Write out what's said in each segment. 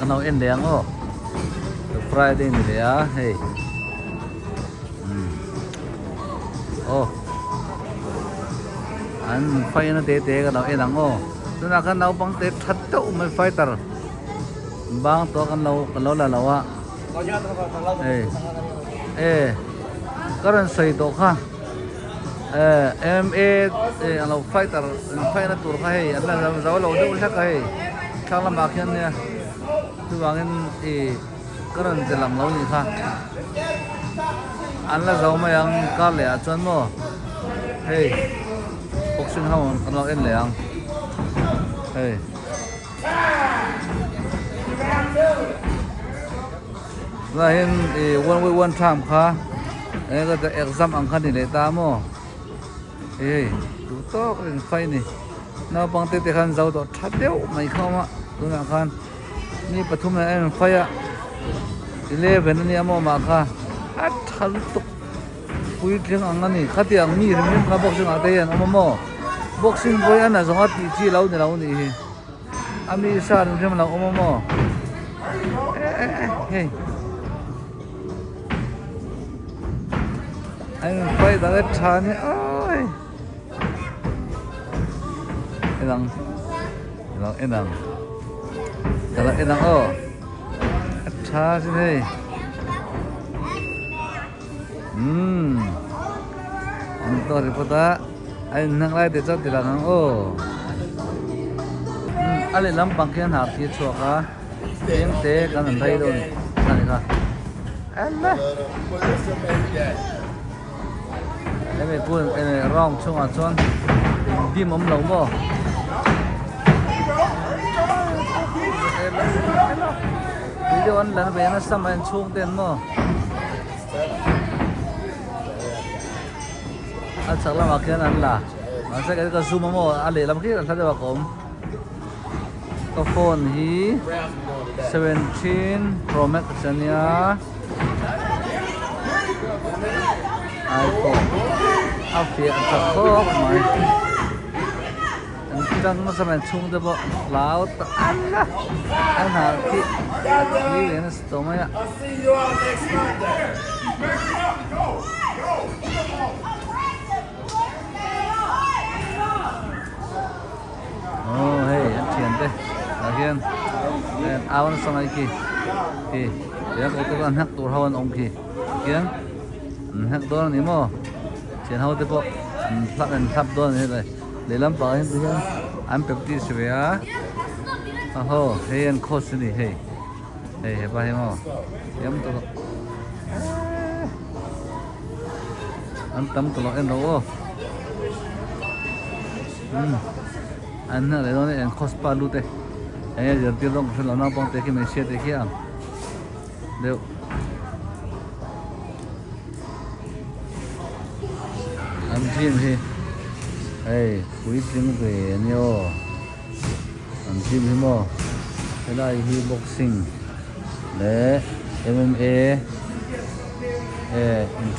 Ano en leang o Friday ni dia hey oh an phai na te ka nau en ang o tuna kan nau pang te that to mai fighter bang to kan lo la lawa karan sai to kha MMA ano fighter phai na tur kha hey an la zaw lo de ul ka hey thang la ma khian ne tu wangin karan te lam lo ni kha an la zaw ma yang ka le a chon mo hey boxing hawn kan lo en leang hey là hiện one way one time kha cái exam ang khan ni le ta mo tu to cái phai ni na bang te khan zau to that deu mai khoma tu na khan ni pathum na en phai a 11 ni amo ma kha at thal tu pui theng ang ani khatiang mi rim kha boxing ate yan mo boxing boy ana zonga ti chi lau ni hi ami sa rim lau mo hey anh quay ra cái trà này ơi enang kalau enang oh trà sih nih untuk ripota anh nang lai để cho tiền lang oh anh làm bằng cái hạt thì chua cả tiếng té cái mình thấy rồi này cả anh em ấy buồn em rong chung à chun đi mắm lẩu bò video anh lần về nó xăm anh chung tiền mò anh chắc là mặc cái anh là anh sẽ cái zoom mò anh để làm cái anh thấy được không cái phone hi 17 Pro Max nha iPhone phía thật tốt mà đang nó xem chung được bộ lão anh hả khi đến nó tổ mấy ạ hey anh chuyển đây là hiền áo nó xong này kì để có tôi ăn hắc tôi hao ăn ông kì kiến hắc đó này mà chuyện hao tiếp bộ phát anh thắp đó này rồi để làm bảo em bây giờ anh tập đi xe á ho hey anh khó xử lý hey hey ba em mà em tôi anh tắm tôi em đâu anh này đó này anh khó spa luôn đấy anh giờ tiêu đông phải làm nào bằng cái mình xe thế kia đều anh chim thì hey quý tiếng về nhiều anh chim thì mò cái này hi boxing để MMA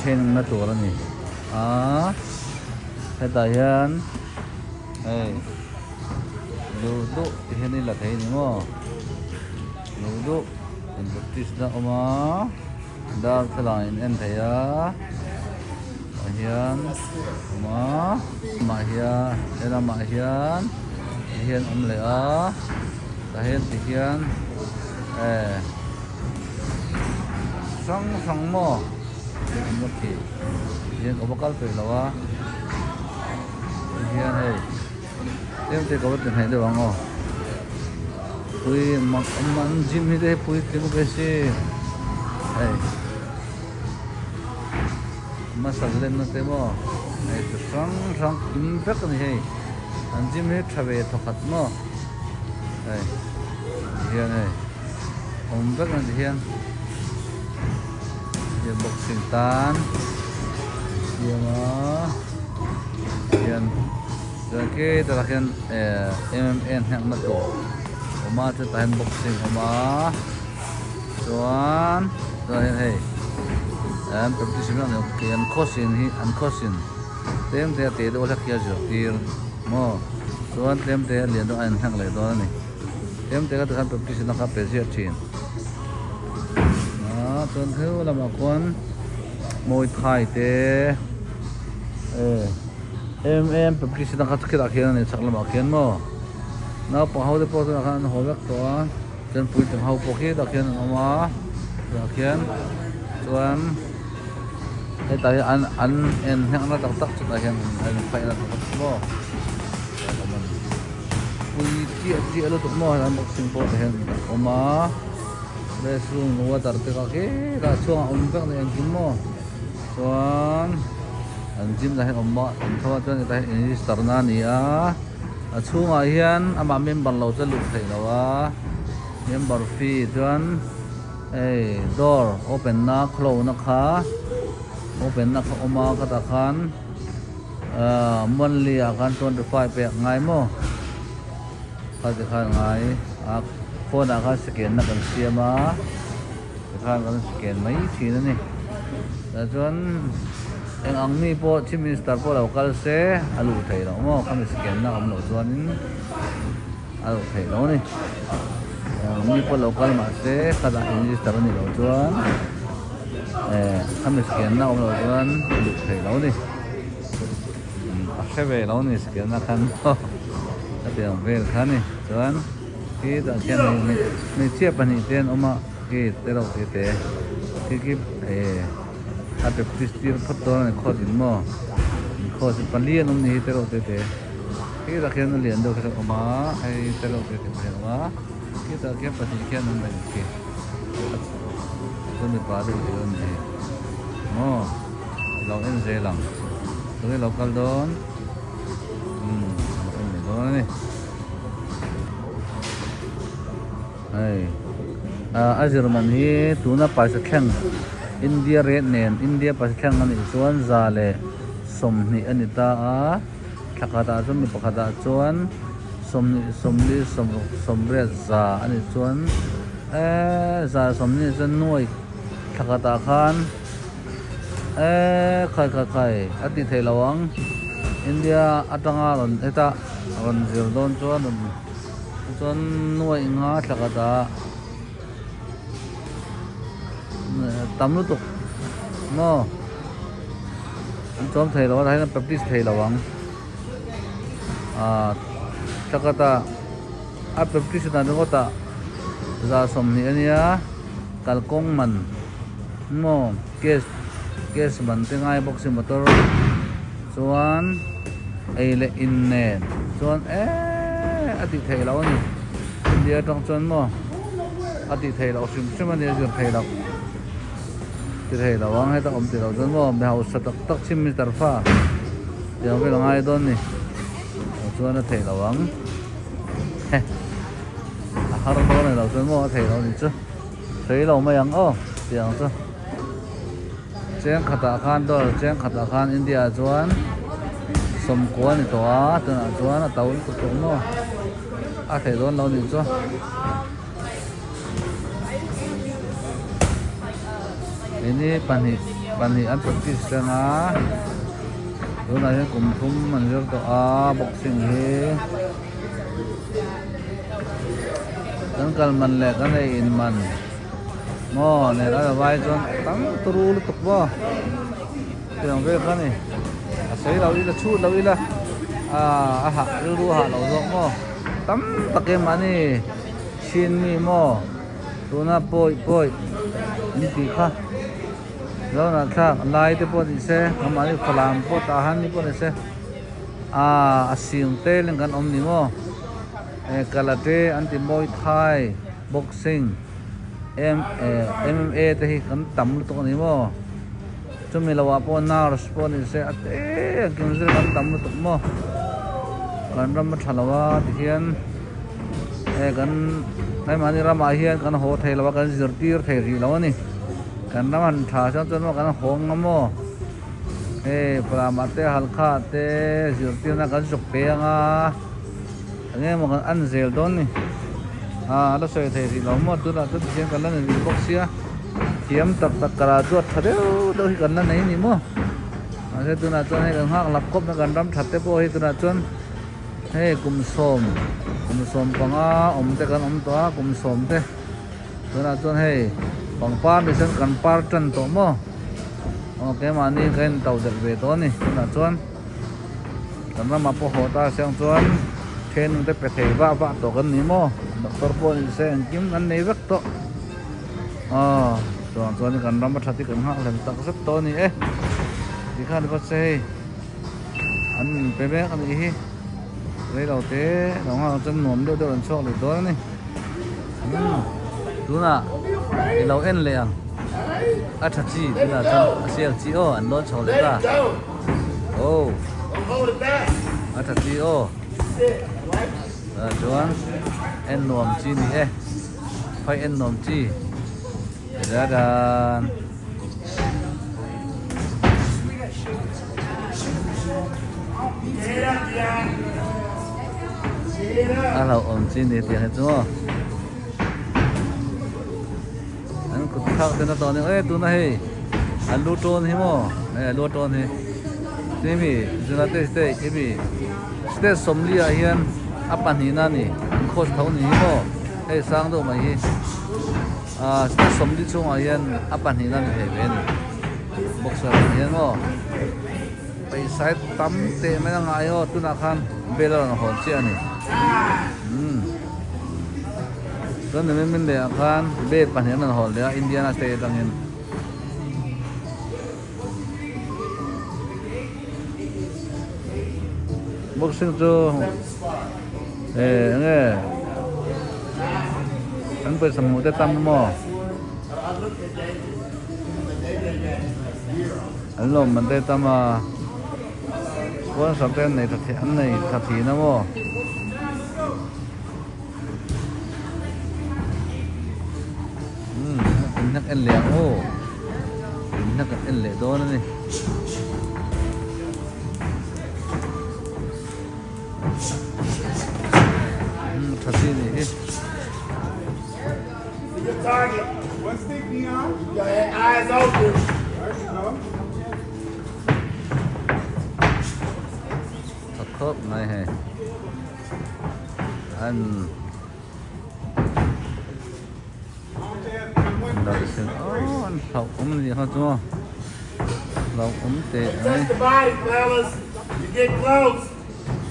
train nó tổ ra nè cái tài hiện hey ludo ini lah kayak ini mo ludo yang betis dah oma dah selain entaya mahian oma mahian era mahian mahian lea tahian tikian sang mo mati yang obakal tu lawa mahian hey em thì có tiền hay được không? Tôi mặc ăn gym như thế, tôi tiếng cái gì? Đây, mà sao lên nó thế mà? Này, sáng kim bếp cái này, ăn gym hết thay về thọc hạt mà. Đây, hiện này, ông bếp này hiện boxing tan, hiện mà, hiện rồi cái terakhir MMN yang nato, oma tu tahan boxing oma, tuan, tuan hey, seperti sebenarnya okay, uncosin, tem dia tiada oleh kia jo, tir, mo, tuan tem dia lihat doa yang lagi doa ni, em te ka te kan practice na ka pe sia chin chon theu lama kon moi thai te em practice na ka khila khian ni chak lama khian mo na pa hau de po na kan ho vek to chen pui teng hau po khi da khian ama da khian chuan cái tay ăn en hẹn nó tắc tắc cho tay hẹn phải là tắc mo ui chia lo tụi mo là một sinh po hẹn oma để xuống nuôi tart cái là chuông ông các này ăn kim mo chuan ăn kim là hẹn oma thôi cho người ta hẹn start na ni à chuông à hiền ama member lâu cho lục thầy đâu à member fee chuan door open na close na kha open na oma kata khan monthly akan 25 pe ngai mo kata khan ngai phone akan scan na kan siama khan kan scan mai thina ni da chuan eng ang mi po chief minister po local se alu thei lo mo kan scan na am lo chuan in alu thei lo ni mi po local ma se kada minister ni lo chuan kami scan na om lo chuan luk thei lo ni a hre ve lo ni scan na khan a tiang vel khan ni chuan ki ta khian ni chiap ani ten oma ki te ro te ki a pe pistir photo ni kho din mo kho si palian om ni te ro te ki ta khian lian do ka oma ai te ro te ma ki ta khian pa ni khian om ni ki ni pa de ni mo lo en je lang to cái local don ni do ni ai a German hi tuna pa sa khang India red nen India pa sa khang ani chuan za le som ni ani ta a thakata chum mi pakata chuan somre za ani chuan za somni chuan nuai thakata khan khai ati thei lawang India atanga ron eta ron zir don chuan nuai nga thakata tamlu tuk no chom thei lawa haina practice thei lawang thakata a practice na ngota za somni ania kalkong man no case man tengai boxing motor chuan eile in nen chuan ati thei lo ni India tong chuan mo ati thei lo sim ani ju thei lo ti thei lo wang heta om ti lo chuan mo me hau satak tak chim mi tarfa yang ve ngai don ni chuan a thei lo wang har lo nei lo chuan mo thei lo ni chu thei lo ma yang tiang chu cheng khata khan do cheng khata khan India chuan som ko ni to a tuna chuan a taul tu tu no a thei don lo ni chu ini pani an practice na tuna he kum thum man zer to a boxing he kan kal man le kan ei in man mo ne ra vai chon tang turu tuk bo tiang ve kan ni a sei lo ila chu lo ila a ha ru ha lo zo mo tam take mani chin mi mo tuna poi ni ti kha lo na tha lai te po ni se amani phalam po ta han ni po ni se asing te leng kan om ni mo karate anti muay thai boxing MMA te hi kan tam lu to ni mo chumi lawa po na respond se ate kin zir kan tam lu to mo kan ram thalawa ti hian kan nai mani ram a hian kan ho thei lawa kan zir tir thei ri lawa ni kan ram tha cha chon mo kan hong mo pramate halkha te zir tir na kan sok pe nga nghe một con ăn dèo đón này nó sợi thầy thì nó một tôi là tôi xem cái lần này bóc xia chiếm tập cả chuột thật đấy đôi cái lần này nhỉ mò thế tôi là cho hay cần hoang lập cốc nó gần đâm thật đấy bôi tôi là chôn hey kum som panga te kan to kum som te tuna chon hey pang par ni sen kan par tan to mo okay mani kan tau der ve to ni tuna chon kan ma po hota sang chon then te pe thei va to kan ni mo doctor po ni sen kim an nei vek to chon kan ram thati kan ha len tak sat to ni di khan ko se an pe be kan hi lấy đầu tế nó hoa chân nồm đưa lần cho được đó này đúng là cái lâu en liền thật chi là chân xe chi anh đón cho lấy ra thật chi chuan en nồm chi này phải en nồm chi ra đàn lâu ổn chín thì tiền hết chưa anh cứ thao tên nó to này tụi này anh lúa trôn thế mò này lúa trôn thế thế mi chúng ta tết cái mi tết sớm đi hiền áp bản hình nè anh khốt thấu này mò hay sáng đâu mà hi tết sớm đi chung hiền áp bản hình nè thì về bốc sờ hiền mòไปใช้ตั้มเตะไม่ต้องไงตุนอาคารเบลล์หอนเชียนี่ตอนนี้มันเดียอาคารเบลปัญหาหอนเลยอินเดียนาสเตย์ตั้งเงินบุกซิ่งจูเนี่ยอันเป็นสมุทรตั้มมั่วอันลมมันเตะตั้มมาวันสัปดาห์ในทัศน์อันในทัศน์นะโมนักเอ็นเหลี่ยงโอ้นักเอ็นเหลี่ยงโดนนี่ทัศน์นี่ Your target. One stick, Dion. Your eyes open. Khớp này hè anh đợi xem anh học cũng gì hết chưa lâu cũng tệ Touch the body, fellas. You get close.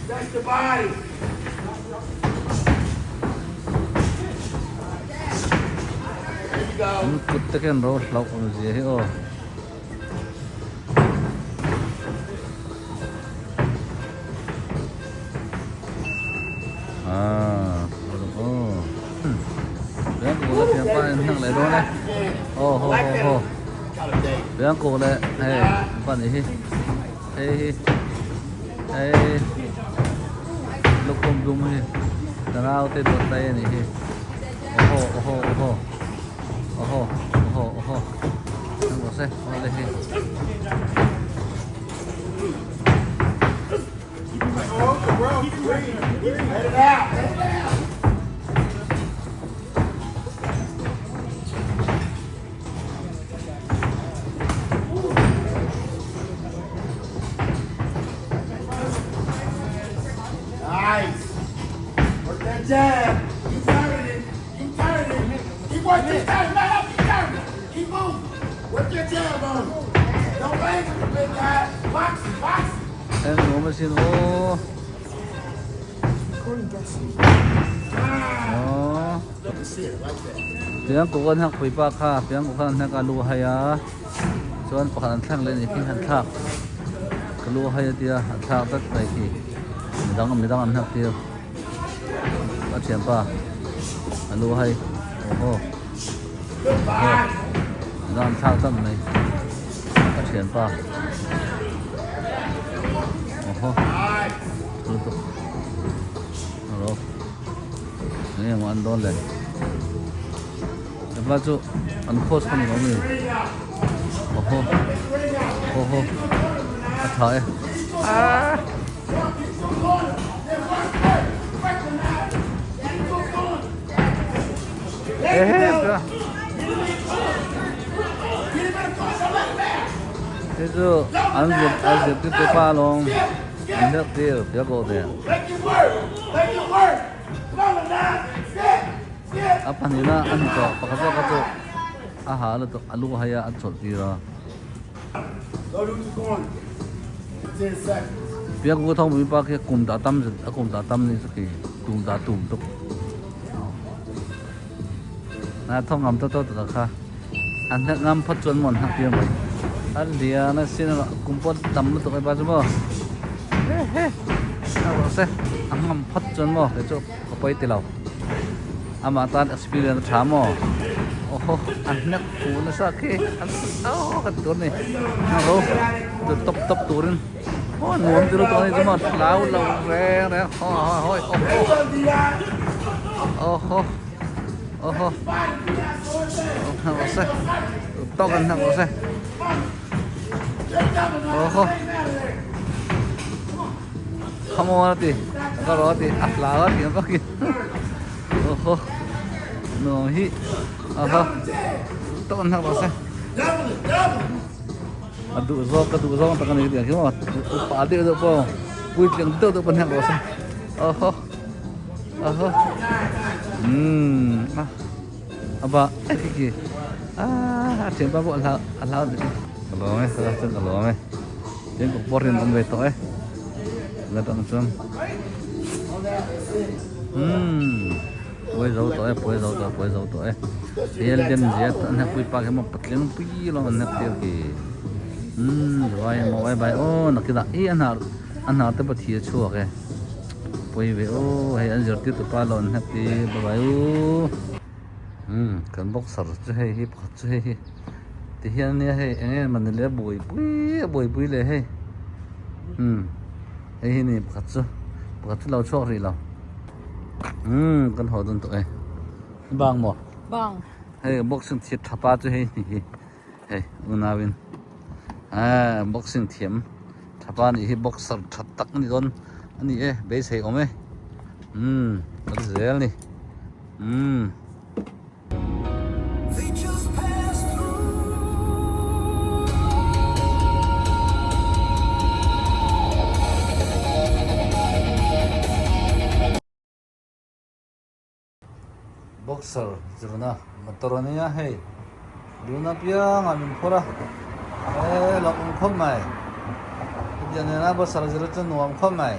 Touch the body. There you go. anh cút tới cái rô lâu cũng gì hết ô Bilang cô là tiền pa thằng lại đó này. Bilang cô là phần này lúc không dùng thì tao nào tên đột tay này Thằng có xe lên đi. Let it out. Let it out. Nice. Work that jab. Keep turning. Keep turning. Keep working. Keep turning. No, keep turning. Keep moving. Work your jab on him. Don't bang him, big guy. Box. Em ngủ mà xin ô. Tiếng của con học quý bác ha, tiếng của con học alu hay á, cho anh phải ăn thang lên thì khi ăn thang, alu hay tia ăn thang tất này thì mình đang ăn học tiêu, bắt chém pa, alu hay, mình đang ăn thang tất này, bắt chém pa, tutup, rồi, ini yang ăn đón lên. Lepas tu, unpost kan kami. Athai. Thế chứ, anh dẹp cái pa long, anh nhắc tiêu, biết cô thế. it work. Make it work. Come on now. Sit. Sit. Apa nila ano to? Pakaso ka to. Aha, ano to? Alu haya at sortira. Go to the corner. 10 seconds. Biar gua tahu mi pakai kum datam ni saki tum tu. Nah, thong ngam to ka. An ngam phat chon mon hak piang mai. An dia na sin kum pot dam to kai ba mo. He. Nah, se. Ang ngam phat chon mo ke cho ko pai ti lau. Ama tan experience tha mo. Oh, an nak pu na saki. Oh, ka tu ni. Nah, top turin. Oh, nuông từ đó này mà lao re re hoi oh hàng xe to gần hàng xe không mua thì có đó thì lá thì nó kì nó hi to gần hàng xe adu zo tak kan dia kimo pa ade do po pui yang tu penhak bosan apa kiki chen ba bo ala ni kalau me salah chen kalau me chen ko porin on beto la tang chum poi zo to yel den jet an pui pa ke mo patling pui lo an ter ki rồi mà bay ô nó kia đã ý anh nào tới bắt thiệt chua kìa quay về ô hay anh giờ tiếp tục ba lần hết đi bay ô cần bóc sờ chứ hay hip chứ hay thì hiện nay hay anh em mình lấy bùi lấy hay hay này bắt chứ lâu chua rồi lâu cần hỏi đơn tụi bang một Bang. hay boxing thiệt tháp ba chứ hay hay unawin boxing thiam thapa ni hi boxer that tak ni don ani base he ome das zel ni boxer zurna motorania hey luna pia ngamin khora lo không mai giờ này nó bắt đầu giờ chân nuông không mai